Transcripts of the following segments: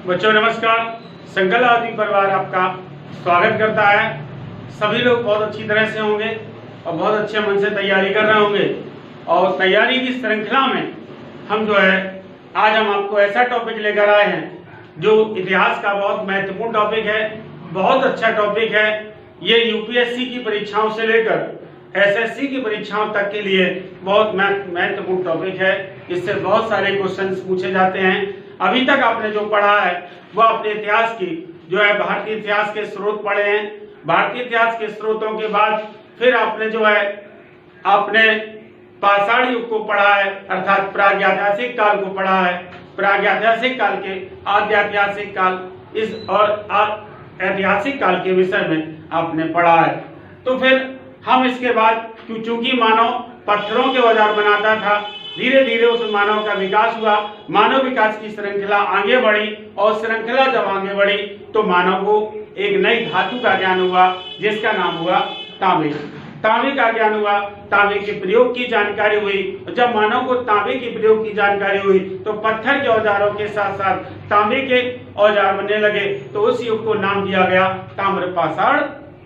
बच्चों नमस्कार। संकल्प परिवार आपका स्वागत करता है। सभी लोग बहुत अच्छी तरह से होंगे और बहुत अच्छे मन से तैयारी कर रहे होंगे। और तैयारी की श्रृंखला में हम जो है आज हम आपको ऐसा टॉपिक लेकर आए हैं जो इतिहास का बहुत महत्वपूर्ण टॉपिक है, बहुत अच्छा टॉपिक है। ये यूपीएससी की परीक्षाओं से लेकर एसएससी की परीक्षाओं तक के लिए बहुत महत्वपूर्ण टॉपिक है। इससे बहुत सारे क्वेश्चंस पूछे जाते हैं। अभी तक आपने जो पढ़ा है वो अपने इतिहास की जो है भारतीय इतिहास के स्रोत पढ़े हैं। भारतीय इतिहास के स्रोतों के बाद फिर आपने जो है आपने पाषाण युग को पढ़ा है, अर्थात प्रागैतिहासिक काल को पढ़ा है। प्रागैतिहासिक काल के आद्यैतिहासिक काल इस और ऐतिहासिक काल के विषय में आपने पढ़ा है। तो फिर हम इसके बाद चूंकि मानव पत्थरों के औजार बनाता था, धीरे धीरे उस मानव का विकास हुआ। मानव विकास की श्रृंखला आगे बढ़ी और श्रृंखला जब आगे बढ़ी तो मानव को एक नई धातु का ज्ञान हुआ जिसका नाम हुआ तांबे। तांबे का ज्ञान हुआ, तांबे के प्रयोग की जानकारी हुई। जब मानव को तांबे के प्रयोग की जानकारी हुई तो पत्थर के औजारों के साथ साथ तांबे के औजार बनने लगे। तो उस युग को नाम दिया गया ताम्र पाषाण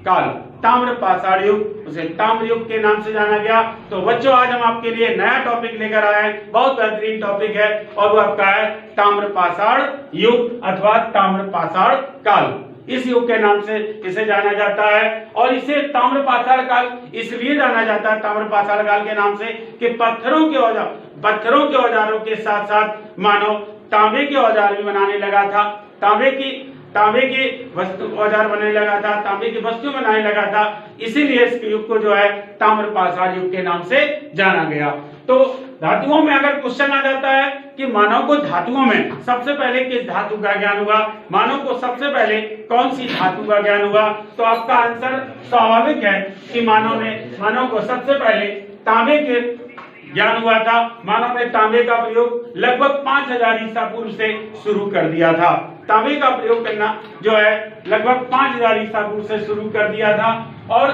काल। ताम्र पाषाण युग, उसे ताम्र युग के नाम से जाना गया। तो बच्चों आज हम आपके लिए नया टॉपिक लेकर आए हैं, बहुत बेहतरीन टॉपिक है और वो आपका है ताम्र पाषाण युग अथवा ताम्र पाषाण काल। इस युग के नाम से इसे जाना जाता है और इसे ताम्र पाषाण काल इसलिए जाना जाता है ताम्र पाषाण काल के नाम से कि पत्थरों के औजारों के साथ साथ मानव तांबे के औजार भी बनाने लगा था। तांबे की वस्तु औजार बनने लगा था, तांबे की वस्तु बनाने लगा था। इसीलिए इस युग को जो है ताम्र पाषाण युग के नाम से जाना गया। तो धातुओं में अगर क्वेश्चन आ जाता है कि मानव को धातुओं में सबसे पहले किस धातु का ज्ञान हुआ, मानव को सबसे पहले कौन सी धातु का ज्ञान हुआ, तो आपका आंसर स्वाभाविक है कि मानव को सबसे पहले तांबे के ज्ञान हुआ था। मानव ने तांबे का प्रयोग लगभग 5000 ईसा पूर्व से शुरू कर दिया था। तांबे का प्रयोग करना जो है लगभग 5000 ईसा पूर्व से शुरू कर दिया था। और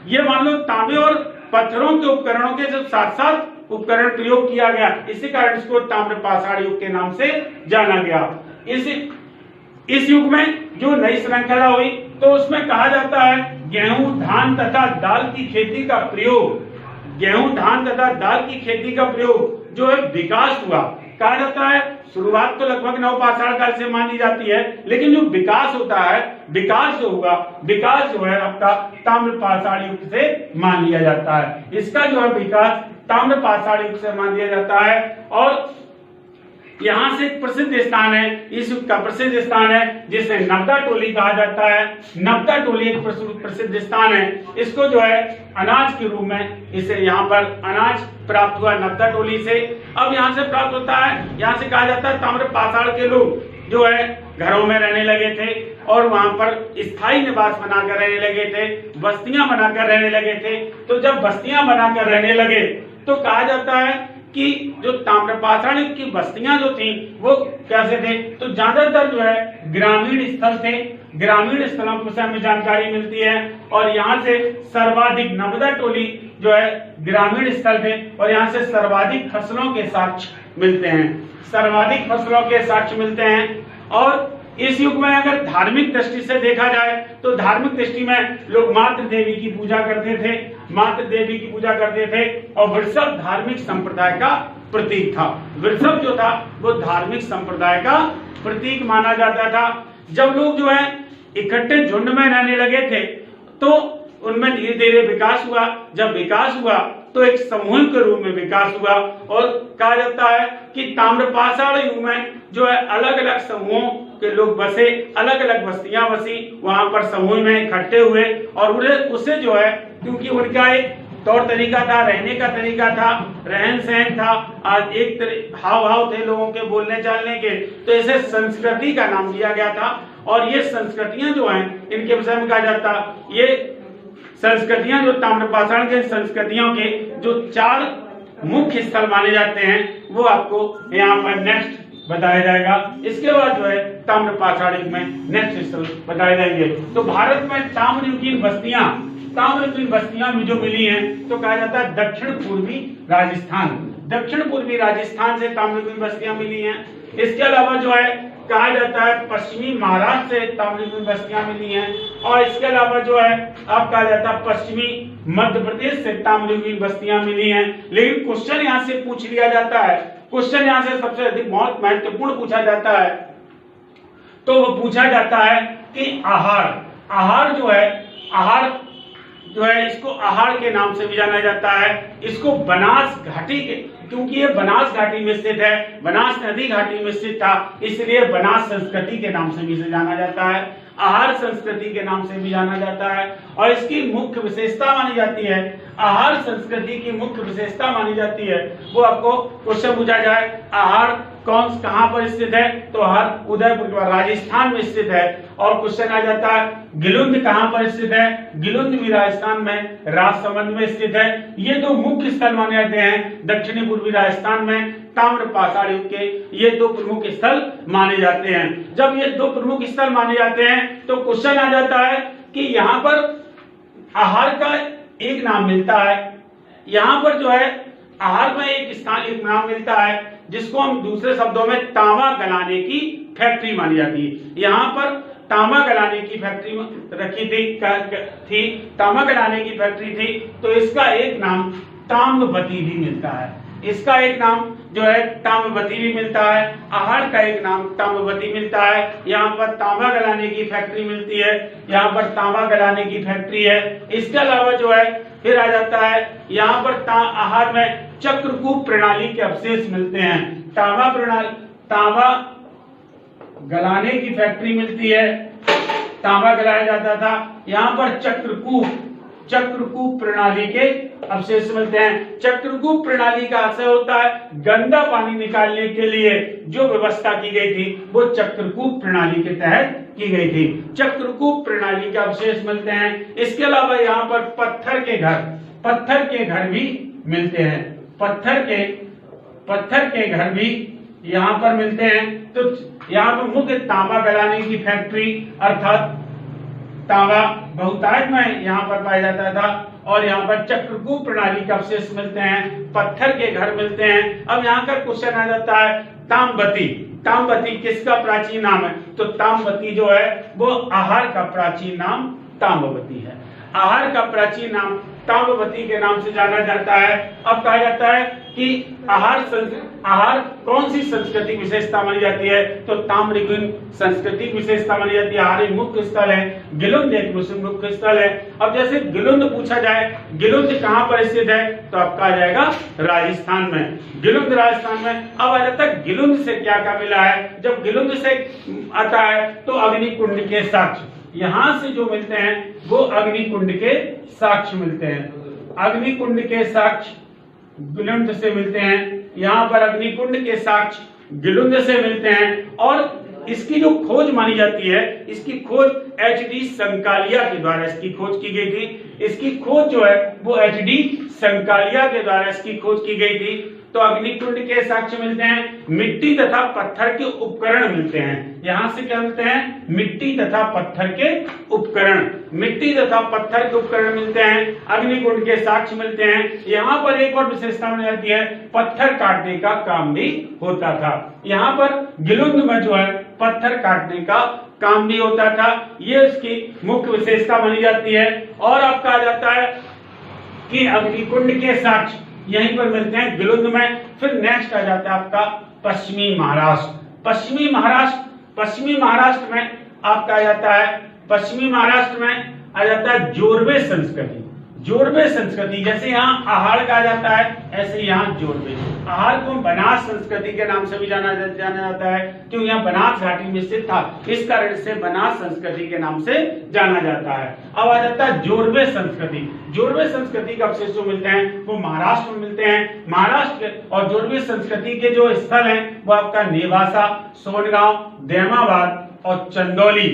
ये मान लो तांबे और पत्थरों के उपकरणों के जो साथ साथ उपकरण प्रयोग किया गया, इसी कारण इसको ताम्र पाषाण युग के नाम से जाना गया। इस युग में जो नई श्रृंखला हुई तो उसमें कहा जाता है गेहूं, धान तथा दाल की खेती का प्रयोग, गेहूं, धान तथा दाल की खेती का प्रयोग जो है विकास हुआ। कहा जाता है शुरुआत तो लगभग नव पाषाण काल से मानी जाती है, लेकिन जो विकास होता है, विकास जो है आपका ताम्र पाषाण युग से मान लिया जाता है। इसका जो है विकास ताम्र पाषाण युग से मान लिया जाता है। और यहाँ से एक प्रसिद्ध स्थान है, इस युग का प्रसिद्ध स्थान है जिसे नबदा टोली कहा जाता है। नबदा टोली एक प्रसिद्ध स्थान है। इसको जो है अनाज के रूप में इसे यहाँ पर अनाज प्राप्त हुआ नबदा टोली से। अब यहाँ से प्राप्त होता है, यहाँ से कहा जाता है ताम्र पाषाण के लोग जो है घरों में रहने लगे थे और वहां पर स्थायी निवास बनाकर रहने लगे थे, बस्तियां बनाकर रहने लगे थे। तो जब बस्तियां बनाकर रहने लगे तो कहा जाता है कि जो ताम्र पाषाण की बस्तियां जो थी वो कैसे थे, तो ज्यादातर जो है ग्रामीण स्थल थे। ग्रामीण स्थलों के विषय में जानकारी मिलती है और यहाँ से सर्वाधिक नबदा टोली जो है ग्रामीण स्थल थे और यहाँ से सर्वाधिक फसलों के साक्ष्य मिलते हैं, सर्वाधिक फसलों के साक्ष्य मिलते हैं। और इस युग में अगर धार्मिक दृष्टि से देखा जाए तो धार्मिक दृष्टि में लोग मातृ देवी की पूजा करते थे, मातृ देवी की पूजा करते थे। और वृषभ धार्मिक संप्रदाय का प्रतीक था। वृषभ जो था वो धार्मिक संप्रदाय का प्रतीक माना जाता था। जब लोग जो है इकट्ठे झुंड में रहने लगे थे तो उनमें धीरे धीरे विकास हुआ। जब विकास हुआ तो एक समूह के रूप में विकास हुआ और कहा जाता है कि ताम्र पाषाण युग में जो है अलग अलग समूहों के लोग बसे, अलग अलग बस्तियां बसी, वहां पर समूह में इकट्ठे हुए और उसे जो है क्योंकि उनका एक तौर तरीका था, रहने का तरीका था, रहन सहन था, आज एक हाव भाव थे लोगों के बोलने चालने के, तो इसे संस्कृति का नाम दिया गया था। और ये संस्कृतियां जो हैं इनके विषय में कहा जाता, ये संस्कृतियां जो ताम्र पाषाण के संस्कृतियों के जो 4 मुख्य स्थल माने जाते हैं वो आपको यहाँ पर नेक्स्ट बताया जाएगा। इसके बाद जो है ताम्र पाषाण युग में नेक्स्ट स्थल बताए जाएंगे। तो भारत में ताम्रयुगीन बस्तियां जो मिली हैं तो कहा जाता है दक्षिण पूर्वी राजस्थान से ताम्रयुगीन बस्तियां मिली हैं। इसके अलावा जो है कहा जाता है पश्चिमी महाराष्ट्र से ताम्रलिप्ति बस्तियां मिली हैं, और इसके अलावा जो है अब कहा जाता है पश्चिमी मध्य प्रदेश से ताम्रलिप्ति बस्तियां मिली हैं। लेकिन क्वेश्चन यहाँ से पूछ लिया जाता है, क्वेश्चन यहाँ से सबसे अधिक बहुत महत्वपूर्ण पूछा जाता है, तो वो पूछा जाता है कि आहार जो है इसको आहार के नाम से भी जाना जाता है। इसको बनास घाटी के, क्योंकि ये बनास घाटी में स्थित है, बनास नदी घाटी में स्थित था, इसलिए बनास संस्कृति के नाम से भी इसे जाना जाता है, आहार संस्कृति के नाम से भी जाना जाता है। और इसकी मुख्य विशेषता मानी जाती है, आहार संस्कृति की मुख्य विशेषता मानी जाती है, वो आपको क्वेश्चन पूछा जाए आहार कहाँ पर स्थित है, तो आहार उदयपुर राजस्थान में स्थित है। और क्वेश्चन आ जाता है गिलुंद कहाँ पर स्थित है, गिलुंद भी राजस्थान में राजसमंद में स्थित है। ये दो मुख्य स्थल माने जाते हैं, दक्षिणी पूर्वी राजस्थान में ताम्र पाषाण युग के ये दो प्रमुख स्थल माने जाते हैं। जब ये दो प्रमुख स्थल माने जाते हैं तो क्वेश्चन आ जाता है कि यहाँ पर आहार का एक नाम मिलता है, यहाँ पर जो है आहार में एक नाम मिलता है जिसको हम दूसरे शब्दों में तांबा गलाने की फैक्ट्री मानी जाती है। यहाँ पर तांबा गलाने की फैक्ट्री रखी थी तांबा गलाने की फैक्ट्री थी, तो इसका एक नाम ताम्रवती भी मिलता है, इसका एक नाम जो है ताम्रवती भी मिलता है, आहार का एक नाम ताम्रवती मिलता है। यहाँ पर तांबा गलाने की फैक्ट्री मिलती है, यहाँ पर तांबा गलाने की फैक्ट्री है। इसके अलावा जो है फिर आ जाता है यहाँ पर आहार में चक्रकूप प्रणाली के अवशेष मिलते हैं, तांबा गलाने की फैक्ट्री मिलती है, तांबा गलाया जाता था, यहाँ पर चक्रकूप प्रणाली के अवशेष मिलते हैं। चक्रकूप प्रणाली का आशय होता है गंदा पानी निकालने के लिए जो व्यवस्था की गई थी वो चक्रकूप प्रणाली के तहत की गई थी, चक्रकूप प्रणाली के अवशेष मिलते हैं। इसके अलावा यहाँ पर पत्थर के घर भी मिलते हैं, पत्थर के घर भी यहाँ पर मिलते हैं। तो यहाँ पर मुख्य तांबा गलाने की फैक्ट्री अर्थात तांबा बहुतायत में यहाँ पर पाया जाता था, और यहाँ पर चक्रकूप प्रणाली के अवशेष मिलते हैं, पत्थर के घर मिलते हैं। अब यहाँ का क्वेश्चन आ जाता है ताम्रवती किसका प्राचीन नाम है, तो ताम्रवती जो है वो आहार का प्राचीन नाम ताम्रवती है, आहार का प्राचीन नाम ताम्रवती के नाम से जाना जाता है। अब कहा जाता है कि आहार कौन सी सांस्कृतिक विशेषता मानी जाती है, तो ताम्रलिप्ति सांस्कृतिक विशेषता मानी जाती है। आहार मुख्य स्थल है, गिलुंद एक मुख्य स्थल है। अब जैसे गिलुंद पूछा जाए, गिलुंद कहाँ पर स्थित है, तो आपका आ जाएगा राजस्थान में, गिलुंद राजस्थान में। अब आ जाता है गिलुंद से क्या क्या मिला है, जब गिलुंद से आता है तो अग्निकुंड के साक्ष्य यहाँ से जो मिलते हैं वो अग्निकुंड के साक्ष्य मिलते हैं, अग्निकुंड के साक्ष्य गिलुंद से मिलते हैं, यहाँ पर अग्निकुंड के साक्ष्य गिलुंद से मिलते हैं। और इसकी जो खोज मानी जाती है, इसकी खोज HD संकालिया के द्वारा इसकी खोज की गई थी, इसकी खोज जो है वो HD संकालिया के द्वारा इसकी खोज की गई थी। तो अग्निकुंड के साक्ष्य मिलते हैं, मिट्टी तथा पत्थर के उपकरण मिलते हैं, यहाँ से क्या मिलते हैं, मिट्टी तथा पत्थर के उपकरण, मिट्टी तथा पत्थर के उपकरण मिलते हैं, अग्निकुंड के साक्ष्य मिलते हैं। यहाँ पर एक और विशेषता मिल जाती है, पत्थर काटने का काम भी होता था, यहाँ पर गिलुंद में जो है पत्थर काटने का काम भी होता था, ये इसकी मुख्य विशेषता मानी जाती है। और अब कहा जाता है कि अग्निकुंड के साक्ष्य यहीं पर मिलते हैं गिलुंद में। फिर नेक्स्ट आ जाता है आपका पश्चिमी महाराष्ट्र, पश्चिमी महाराष्ट्र में आपका आ जाता है, पश्चिमी महाराष्ट्र में आ जाता है जोरवे संस्कृति, जोरवे संस्कृति। जैसे यहाँ आहार कहा जाता है ऐसे यहाँ जोरवे, आहार को बनास संस्कृति के नाम से भी जाना जाता है, क्योंकि यहाँ बनास घाटी में स्थित था, इस कारण से बनास संस्कृति के नाम से जाना जाता है। अब आ जाता है जोरवे संस्कृति, जोरवे संस्कृति के अवशेष जो मिलते हैं वो महाराष्ट्र में मिलते हैं। महाराष्ट्र और जोरवे संस्कृति के जो स्थल हैं वो आपका नेवासा, सोनगांव, देमाबाद और चंदौली,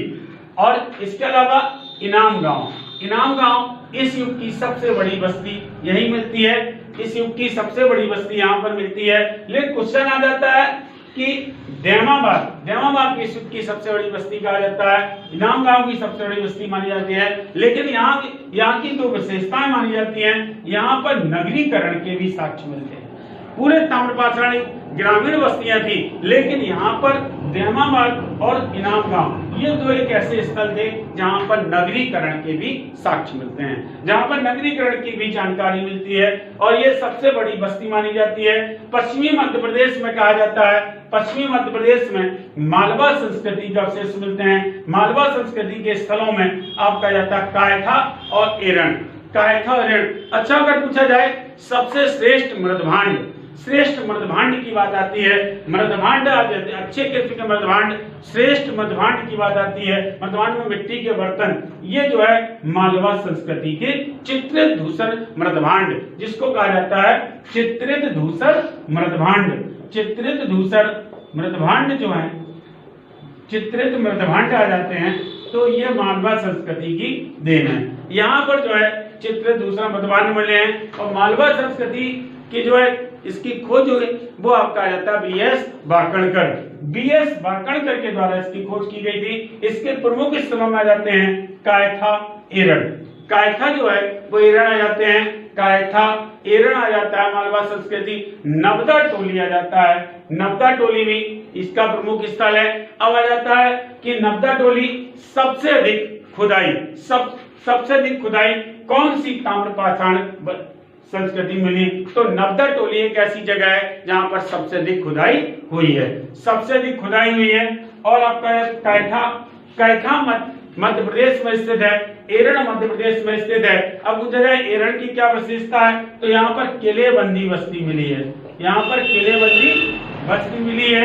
और इसके अलावा इनाम गांव इस युग की सबसे बड़ी बस्ती यही मिलती है, इस युग की सबसे बड़ी बस्ती यहाँ पर मिलती है। लेकिन क्वेश्चन आ जाता है कि देमाबाद की इस युग की सबसे बड़ी बस्ती कहा जाता है, इनाम गांव की सबसे बड़ी बस्ती मानी जाती है। लेकिन यहाँ की दो विशेषताएं मानी जाती हैं, यहाँ पर नगरीकरण के भी साक्ष्य मिलते हैं। पूरे ताम्रपाषाण ग्रामीण बस्तियां थी, लेकिन यहाँ पर देहमाबाद और इनाम गांव ये दो एक ऐसे स्थल थे जहाँ पर नगरीकरण के भी साक्ष्य मिलते हैं, जहाँ पर नगरीकरण की भी जानकारी मिलती है। और ये सबसे बड़ी बस्ती मानी जाती है। पश्चिमी मध्य प्रदेश में कहा जाता है, पश्चिमी मध्य प्रदेश में मालवा संस्कृति के अवशेष मिलते हैं। मालवा संस्कृति के स्थलों में आपका जाता है कायथा और एरण। कायथा और एरण। अच्छा, अगर पूछा जाए सबसे श्रेष्ठ मृदभांड, श्रेष्ठ मृदभांड की बात आती है, मृदभांड अच्छे किस्म के मृदभांड, श्रेष्ठ मृदभांड की बात आती है, मृदभांड में मिट्टी के बर्तन, ये जो है मालवा संस्कृति के चित्रित धूसर मृदभांड, जिसको कहा जाता है चित्रित धूसर मृदभांड। चित्रित धूसर मृदभांड जो है, चित्रित मृदभांड आ जाते हैं, तो ये मालवा संस्कृति की देन है। यहाँ पर जो है चित्रित धूसर मृदभांड मिले हैं। और मालवा संस्कृति की जो है इसकी खोज हुई वो आपका जाता है बीएस बाकणकर। बीएस बाकणकर के द्वारा इसकी खोज की गई थी। इसके प्रमुख स्थलों में आ जाते हैं कायथा, एरण। कायथा जो है वो एरण आ जाते हैं, कायथा एरण आ जाता है मालवा संस्कृति। नबदा टोली आ जाता है, नबदा टोली भी इसका प्रमुख स्थल है। अब आ जाता है कि नबदा टोली सबसे अधिक खुदाई, सबसे अधिक खुदाई कौन सी ताम्रपाषाण संस्कृति मिली, तो नबदा टोली एक ऐसी जगह है जहां पर सबसे अधिक खुदाई हुई है, सबसे अधिक खुदाई हुई है। और आपका कायथा मध्य प्रदेश में स्थित है, एरण मध्य प्रदेश में स्थित है। अब पूछा जाए एरण की क्या विशेषता है, तो यहाँ पर किलेबंदी बस्ती मिली है, यहाँ पर किलेबंदी बस्ती मिली है,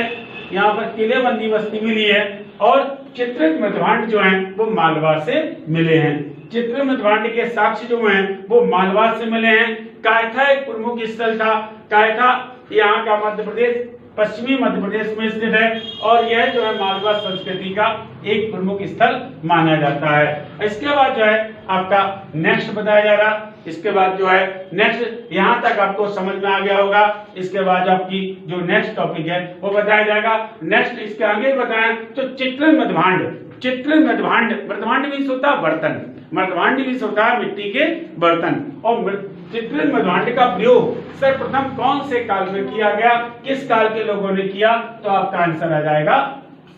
यहाँ पर किलेबंदी बस्ती मिली है। और चित्रित मृदभांड जो है वो मालवा से मिले हैं। चित्रित मृदभांड के साक्ष्य जो हैं वो मालवा से मिले हैं। कायथा एक प्रमुख स्थल था। कायथा यहाँ का मध्य प्रदेश, पश्चिमी मध्य प्रदेश में स्थित है। और यह जो है मालवा संस्कृति का एक प्रमुख स्थल माना जाता है। इसके बाद जो है आपका नेक्स्ट बताया जा रहा, इसके बाद जो है नेक्स्ट, यहाँ तक आपको समझ में आ गया होगा। इसके बाद आपकी जो नेक्स्ट टॉपिक है वो बताया जाएगा। नेक्स्ट इसके आगे बताएं तो चित्रित मृदभांड। चित्रित मृदभांड, मृदभांड मीन्स होता है बर्तन, मृदभांड मीन्स होता है मिट्टी के बर्तन। और चित्रित मृदभांड का प्रयोग सर्वप्रथम कौन से काल में किया गया, किस काल के लोगों ने किया, तो आपका आंसर आ जाएगा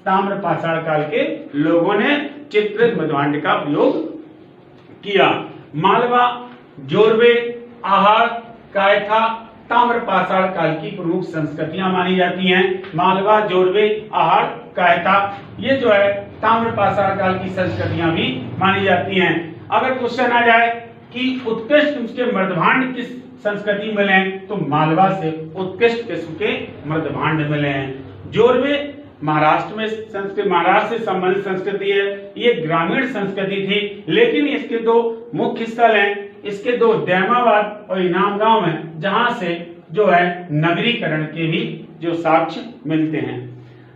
ताम्रपाषाण काल के लोगों ने चित्रित मृदभांड का प्रयोग किया। मालवा, जोरवे, आहार, कायथा, ताम्रपाषाण काल की प्रमुख संस्कृतियां मानी जाती हैं। मालवा, जोरवे, आहार, कायथा, ये जो है ताम्रपाषाण काल की संस्कृतियां भी मानी जाती हैं। अगर क्वेश्चन आ जाए कि उत्कृष्ट उसके मृदभांड किस संस्कृति मिले हैं, तो मालवा से उत्कृष्ट किस्म के मृदभांड मिले हैं। जोरवे महाराष्ट्र में संस्कृति, महाराष्ट्र से संबंधित संस्कृति है, ये ग्रामीण संस्कृति थी। लेकिन इसके दो मुख्य स्थल हैं, इसके दो देहमाबाद और इनाम गांव हैं, जहां से जो है नगरीकरण के भी जो साक्ष्य मिलते हैं।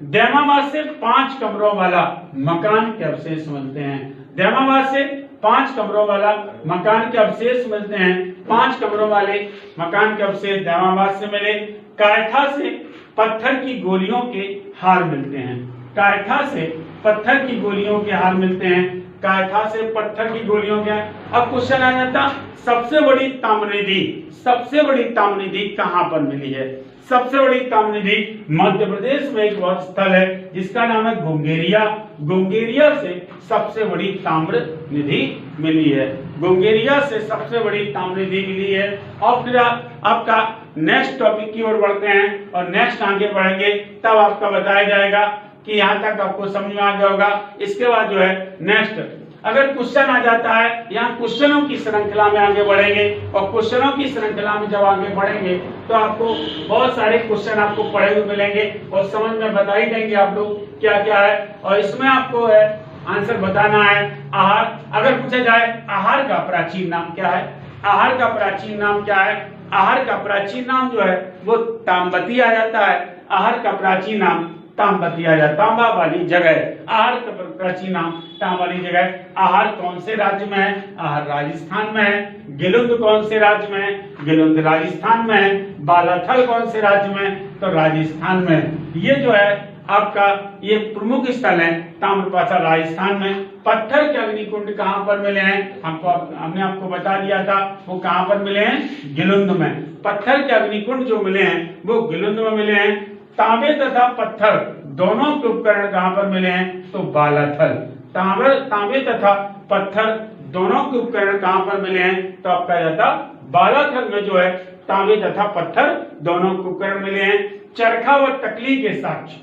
देहमाबाद से 5 कमरों वाला मकान के अवशेष मिलते हैं। देहमाबाद से 5 कमरों वाला मकान के अवशेष मिलते हैं। 5 कमरों वाले मकान के अवशेष देहमाबाद से मिले। कायथा से पत्थर की गोलियों के हार मिलते हैं। कायथा से पत्थर की गोलियों के हार मिलते हैं। कायथा से पत्थर की गोलियों के। अब क्वेश्चन आ जाता, सबसे बड़ी ताम्रनिधि, सबसे बड़ी ताम्रनिधि कहां पर मिली है? सबसे बड़ी ताम्रनिधि मध्य प्रदेश में एक बहुत स्थल है जिसका नाम है गुंगेरिया। गुंगेरिया से सबसे बड़ी ताम्रनिधि मिली है। गुंगेरिया से सबसे बड़ी ताम्रनिधि मिली है। और फिर आपका नेक्स्ट टॉपिक की ओर बढ़ते हैं और नेक्स्ट आगे बढ़ेंगे, तब आपका बताया जाएगा कि यहाँ तक आपको समझ में आ गया होगा। इसके बाद जो है नेक्स्ट अगर क्वेश्चन आ जाता है, यहाँ क्वेश्चनों की श्रृंखला में आगे बढ़ेंगे। और क्वेश्चनों की श्रृंखला में जब आगे बढ़ेंगे तो आपको बहुत सारे क्वेश्चन आपको पढ़े हुए मिलेंगे और समझ में बता ही देंगे आप लोग क्या क्या है। और इसमें आपको है आंसर बताना है आहार। अगर पूछा जाए आहार का प्राचीन नाम क्या है, आहार का प्राचीन नाम क्या है? आहार का प्राचीन नाम जो है वो ताम्बती आ जाता है। आहार का प्राचीन नाम ताम्बती आ जाता, तांबा वाली जगह। आहार का प्राचीन नाम तांबा वाली जगह। आहार कौन से राज्य में है? आहार राजस्थान में है। गिलुंद कौन से राज्य में है? गिलुंद राजस्थान में है। बालाथल कौन से राज्य में? तो राजस्थान में। ये जो है आपका ये प्रमुख स्थल है ताम्रपाषाण राजस्थान में। पत्थर के अग्निकुंड कहां पर मिले हैं? हमने आपको बता दिया था वो कहां पर मिले हैं? गिलुंद में। पत्थर के अग्निकुंड जो मिले हैं वो गिलुंद में मिले हैं। तांबे तथा पत्थर दोनों के उपकरण कहां पर मिले हैं? तो बालाथल। तांबे तथा पत्थर दोनों के उपकरण कहां पर मिले हैं? तो आपका जाता बालाथल में जो है तांबे तथा पत्थर दोनों के उपकरण मिले हैं। चरखा व तकली के साक्ष्य,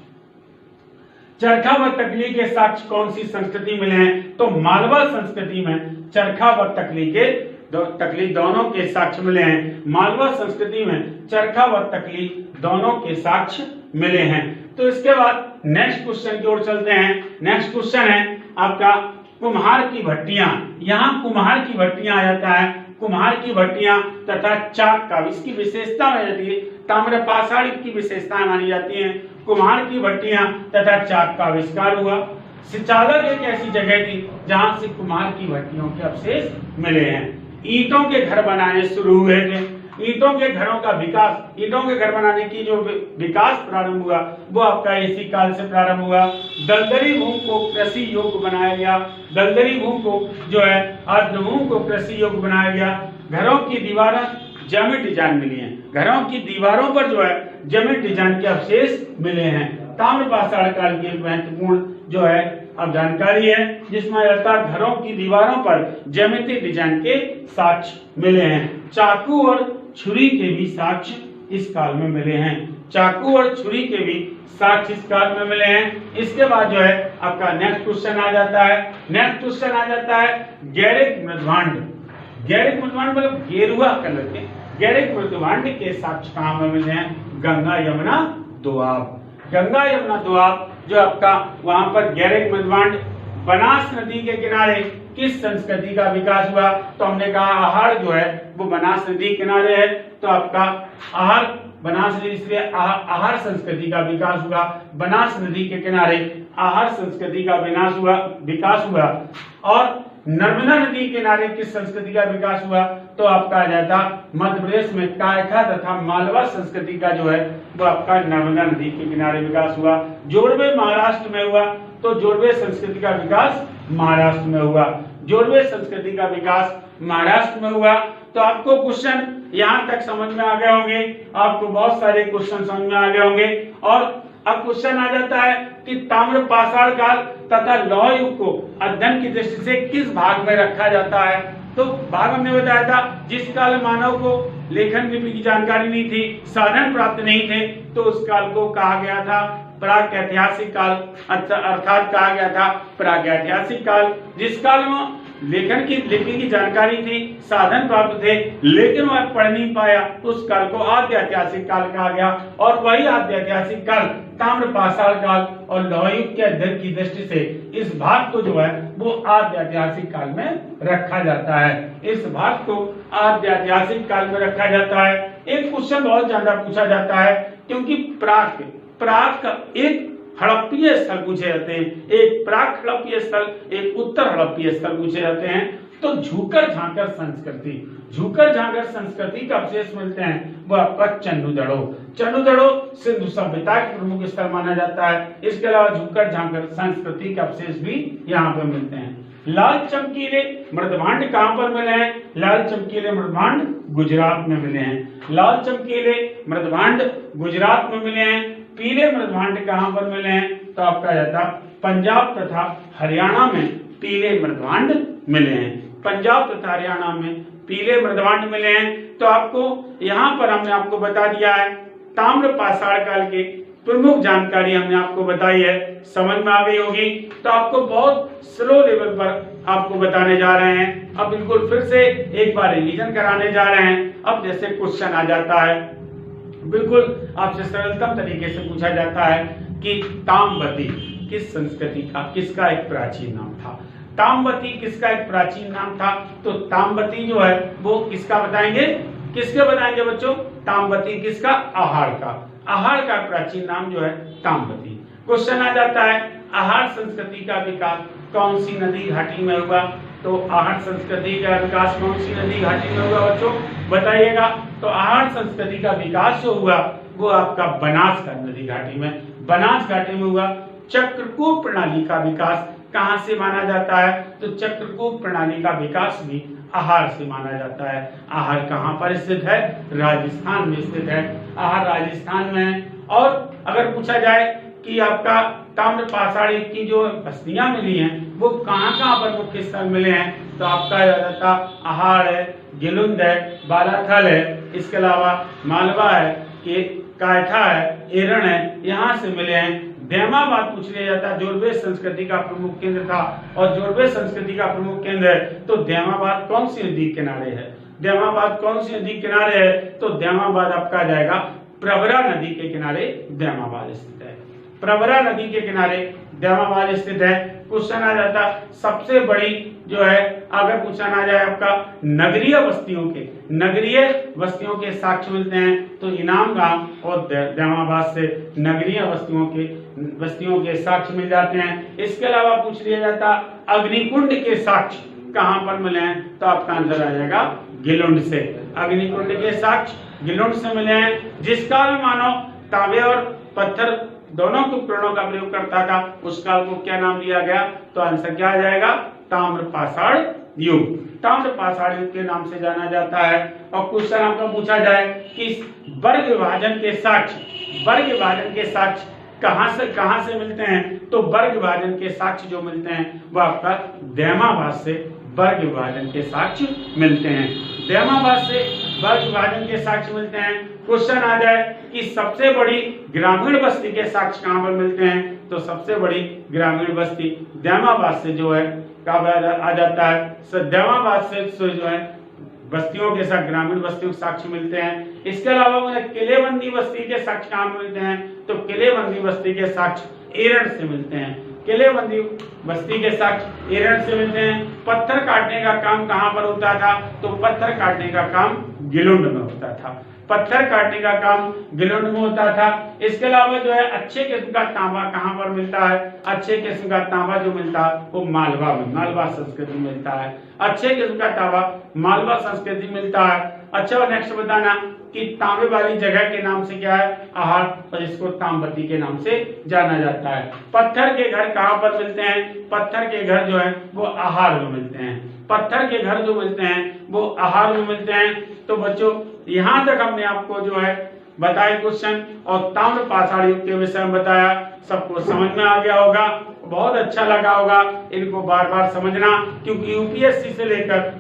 चरखा व तकली के साक्ष्य कौन सी संस्कृति मिले हैं? तो मालवा संस्कृति में चरखा व तकली दोनों के साक्ष्य मिले हैं। मालवा संस्कृति में चरखा व तकली दोनों के साक्ष्य मिले हैं। तो इसके बाद नेक्स्ट क्वेश्चन की ओर चलते हैं। नेक्स्ट क्वेश्चन है आपका कुम्हार की भट्टियां। यहाँ कुम्हार की भट्टियां आ जाता है। कुम्हार की भट्टियां तथा चाक का, इसकी विशेषता हो जाती है, ताम्रपाषाण की विशेषताएं मानी जाती हैं। कुम्हार की भट्टियां तथा चाक का आविष्कार हुआ। सिचालक एक ऐसी जगह थी जहां से कुम्हार की भट्टियों के अवशेष मिले हैं। ईंटों के घर बनाने शुरू हुए थे। ईंटों के घरों का विकास, ईंटों के घर बनाने की जो विकास प्रारंभ हुआ वो आपका इसी काल से प्रारंभ हुआ। दलदली भूमि को कृषि योग्य बनाया गया। दलदली भूमि को जो है आर्द्रभूमि को कृषि योग्य बनाया गया। घरों की दीवारें जैमिति डिजाइन मिली है। घरों की दीवारों पर जो है जैमिति डिजाइन के अवशेष मिले हैं। ताम्रपाषाण काल की एक महत्वपूर्ण जो है अब जानकारी है जिसमें अर्थात घरों की दीवारों पर ज्यामिति डिजाइन के साक्ष्य मिले हैं। चाकू और छुरी के भी साक्ष्य इस काल में मिले हैं। चाकू और छुरी के भी साक्ष्य इस काल में मिले हैं। इसके बाद जो है आपका नेक्स्ट क्वेश्चन आ जाता है। नेक्स्ट क्वेश्चन आ जाता है गैरिक मृदभांड। गैरिक मृदभांड मतलब गेरुआ कलर के गैरिक मृदभांड के साक्ष्य कहां में मिले हैं? गंगा यमुना दोआब। गंगा यमुना दोआब जो आपका वहां पर गैरिक मृदभांड। बनास नदी के किनारे किस संस्कृति का विकास हुआ? तो हमने कहा आहार जो है वो बनास नदी के किनारे है, तो आपका आहार बनास नदी, इसलिए आहार संस्कृति का विकास हुआ। बनास नदी के किनारे आहार संस्कृति का विकास हुआ। और नर्मदा नदी के किनारे किस संस्कृति का विकास हुआ? तो आपका आ जाता मध्य प्रदेश में कायखा तथा मालवा संस्कृति का जो है वो आपका नर्मदा नदी के किनारे विकास हुआ। जोड़वे महाराष्ट्र में हुआ, तो जोड़वे संस्कृति का विकास महाराष्ट्र में हुआ। जोड़वे संस्कृति का विकास महाराष्ट्र में हुआ। तो आपको क्वेश्चन यहाँ तक समझ में आ गए होंगे। आपको बहुत सारे क्वेश्चन समझ में आ गए होंगे। और अब क्वेश्चन आ जाता है कि ताम्रपाषाण काल तथा लौह युग को अध्ययन की दृष्टि से किस भाग में रखा जाता है? तो भाग हमने बताया था जिस काल मानव को लेखन लिपि की जानकारी नहीं थी, साधन प्राप्त नहीं थे, तो उस काल को कहा गया था प्राक ऐतिहासिक काल, अर्थात कहा गया था प्राक ऐतिहासिक काल। जिस काल में लेखन की लिपि की जानकारी थी, साधन प्राप्त थे, लेकिन वह पढ़ नहीं पाया, तो उस काल को आद्य ऐतिहासिक काल कहा गया। और वही आद्य ऐतिहासिक काल ताम्रपाषाण काल और लौह युग के अध्ययन की दृष्टि से इस भाग को जो है वो आद्य ऐतिहासिक काल में रखा जाता है। इस भाग को आद्य ऐतिहासिक काल में रखा जाता है। एक क्वेश्चन बहुत ज्यादा पूछा जाता है क्योंकि प्राक का एक हड़प्पीय स्थल पूछे जाते हैं, एक प्राक हड़प्पीय स्थल, एक उत्तर हड़प्पीय स्थल पूछे जाते हैं। तो झूकर झांकर संस्कृति, झूकर झांकर संस्कृति का अवशेष मिलते हैं वो आपका चंडूदड़ो। चंडूदड़ो सिंधु सभ्यता के प्रमुख स्थल माना जाता है। इसके अलावा झूकर झांकर संस्कृति के अवशेष भी यहाँ पे मिलते हैं। लाल चमकीले मृदभांड कहां पर मिले हैं? लाल चमकीले मृदभांड गुजरात में मिले हैं। लाल चमकीले मृदभांड गुजरात में मिले हैं। पीले मृदभांड कहां पर मिले हैं? तो आपका जाता पंजाब तथा हरियाणा में पीले मृदभांड मिले हैं। पंजाब तथा हरियाणा में पीले मृदभांड मिले हैं। तो आपको यहाँ पर हमने आपको बता दिया है ताम्रपाषाण काल के प्रमुख जानकारी हमने आपको बताई है, समझ में आ गई होगी। तो आपको बहुत स्लो लेवल पर आपको बताने जा रहे हैं। अब बिल्कुल फिर से एक बार रिवीजन कराने जा रहे हैं। अब जैसे क्वेश्चन आ जाता है, बिल्कुल आपसे सरलतम तरीके से पूछा जाता है कि ताम्रवती किस संस्कृति का, किसका एक प्राचीन नाम था? ताम्रवती किसका एक प्राचीन नाम था? तो ताम्रवती जो है वो किसका बताएंगे, किसके बताएंगे बच्चों? ताम्रवती किसका? आहार का। आहार का प्राचीन नाम जो है ताम्रवती। क्वेश्चन आ जाता है आहार संस्कृति का विकास कौन सी नदी घाटी में हुआ? तो आहार संस्कृति का विकास कौन सी नदी घाटी में हुआ बच्चों, बताइएगा। तो आहार संस्कृति का विकास जो हुआ वो आपका बनास नदी घाटी में, बनास घाटी में हुआ। चक्रकूट प्रणाली का विकास कहाँ से माना जाता है? तो चक्रकूट प्रणाली का विकास भी आहार से माना जाता है। आहार कहाँ पर स्थित है? राजस्थान में स्थित है। आहार राजस्थान में है। और अगर पूछा जाए कि आपका ताम्र पाषाण युग की जो बस्तियां मिली हैं वो कहाँ कहाँ पर मुख्य स्थल मिले हैं? तो आपका ज्यादातर आहार है, गिलुंद है, बालाथल है, इसके अलावा मालवा है, कायथा है, एरण है, यहाँ से मिले हैं। दैमाबाद पूछ लिया जाता है, जोरबेज संस्कृति का प्रमुख केंद्र था और जोरबेज संस्कृति का प्रमुख केंद्र है। तो दैमाबाद कौन सी नदी के किनारे है? दैमाबाद कौन सी नदी के किनारे है? तो दैमाबाद आपका जाएगा प्रवरा नदी के किनारे दैमाबाद स्थित है। प्रवरा नदी के किनारे दैमाबाद स्थित है। क्वेश्चन आ जाता सबसे बड़ी जो है, अगर पूछा ना जाए आपका नगरीय बस्तियों के साक्ष्य मिलते हैं तो इनाम गांव और दैमाबाद से नगरीय बस्तियों के साक्ष्य मिल जाते हैं। इसके अलावा पूछ लिया जाता अग्निकुंड के साक्ष्य कहां पर मिले हैं? तो आपका आंसर आ जाएगा गिलुंड से। अग्निकुंड के साक्ष्य गिलुंड से मिले हैं। जिस काल में मानव तांबे और पत्थर दोनों उपकरणों का प्रयोग करता था उस काल को क्या नाम दिया गया? तो आंसर क्या आ जाएगा? ताम्र पाषाण युग। ताम्र पाषाण युग के नाम से जाना जाता है। और क्वेश्चन आपका पूछा जाए कि वर्ग विभाजन के साक्ष्य कहां से मिलते हैं? तो वर्ग विभाजन के साक्ष्य जो मिलते हैं वो आपका दैमाबाद से वर्ग विभाजन के साक्ष्य मिलते हैं। दैमाबाद से वर्ग विभाजन के साक्ष्य मिलते हैं। क्वेश्चन आ जाए कि सबसे बड़ी ग्रामीण बस्ती के साक्ष्य कहां पर मिलते हैं? तो सबसे बड़ी ग्रामीण बस्ती दैमाबाद से जो है आ जाता है। दैमाबाद से जो है बस्तियों के साथ ग्रामीण बस्तियों के साक्ष्य मिलते हैं। इसके अलावा मुझे किलेबंदी बस्ती के साक्ष्य कहां मिलते हैं? तो किलेबंदी बस्ती के साक्ष्य एरण से मिलते हैं। किलेबंदी बस्ती के साक्ष्य एरण से मिलते हैं। पत्थर काटने का काम कहां पर होता था? तो पत्थर काटने का काम गिलुंड में होता था। पत्थर काटने का काम गिलुंड में होता था। इसके अलावा जो है अच्छे किस्म का तांबा कहां पर मिलता है? अच्छे किस्म का तांबा जो मिलता है वो मालवा में, मालवा संस्कृति में मिलता है। अच्छे किस्म का तांबा मालवा संस्कृति में मिलता है। अच्छा, नेक्स्ट बताना कि तांबे वाली जगह के नाम से क्या है? आहार, और इसको तांबती के नाम से जाना जाता है। पत्थर के घर कहां पर मिलते हैं? पत्थर के घर जो है वो आहार में मिलते हैं। पत्थर के घर जो मिलते हैं वो आहार में मिलते हैं। तो बच्चों यहां तक हमने आपको जो है बताए क्वेश्चन और ताम्र पाषाण युग के विषय में बताया। सबको समझ में आ गया होगा, बहुत अच्छा लगा होगा। इनको बार बार समझना, क्योंकि यूपीएससी से लेकर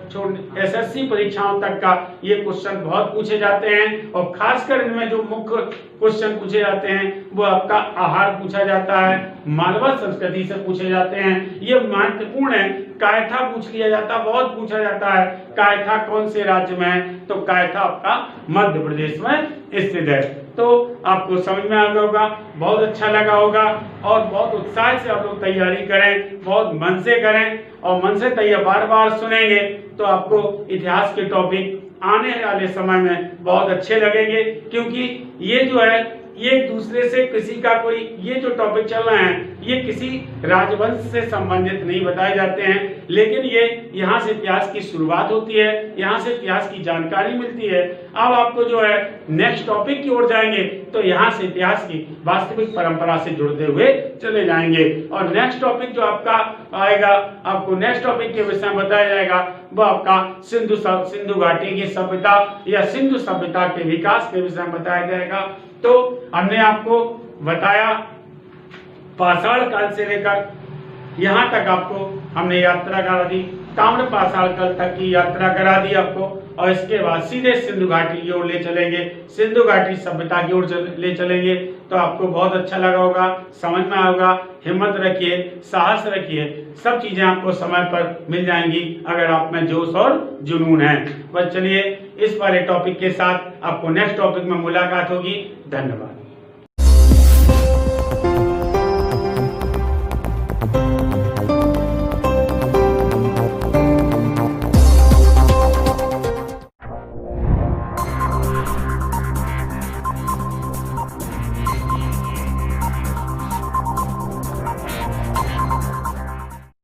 एसएससी परीक्षाओं तक का ये क्वेश्चन बहुत पूछे जाते हैं। और खासकर इनमें जो मुख्य क्वेश्चन पूछे जाते हैं वो आपका आहार पूछा जाता है, मालवा संस्कृति से पूछे जाते हैं। ये महत्वपूर्ण है। कायथा पूछ लिया जाता, बहुत पूछा जाता है। कायथा कौन से राज्य में है? तो कायथा आपका मध्य प्रदेश में स्थित है। तो आपको समझ में आ गया होगा, बहुत अच्छा लगा होगा और बहुत उत्साह से आप लोग तैयारी करें, बहुत मन से करें और मन से तैयार बार बार सुनेंगे तो आपको इतिहास के टॉपिक आने वाले समय में बहुत अच्छे लगेंगे। क्योंकि ये जो है ये एक दूसरे से किसी का कोई ये जो टॉपिक चल रहे हैं ये किसी राजवंश से संबंधित नहीं बताए जाते हैं, लेकिन ये यहाँ से इतिहास की शुरुआत होती है, यहाँ से इतिहास की जानकारी मिलती है। अब आपको जो है नेक्स्ट टॉपिक की ओर जाएंगे तो यहाँ से इतिहास की वास्तविक परंपरा से जुड़ते हुए चले जाएंगे। और नेक्स्ट टॉपिक जो आपका आएगा, आपको नेक्स्ट टॉपिक के विषय में बताया जाएगा वो आपका सिंधु घाटी की सभ्यता या सिंधु सभ्यता के विकास के विषय में बताया जाएगा। तो हमने आपको बताया पाषाण काल से लेकर यहाँ तक आपको हमने यात्रा करा दी, ताम्र पाषाण काल तक की यात्रा करा दी आपको। और इसके बाद सीधे सिंधु घाटी की ओर ले चलेंगे, सिंधु घाटी सभ्यता की ओर ले चलेंगे। तो आपको बहुत अच्छा लगा होगा, समझ में आएगा। हिम्मत रखिए, साहस रखिए, सब चीजें आपको समय पर मिल जाएंगी अगर आप में जोश और जुनून है। बस चलिए इस वाले टॉपिक के साथ आपको नेक्स्ट टॉपिक में मुलाकात होगी। धन्यवाद।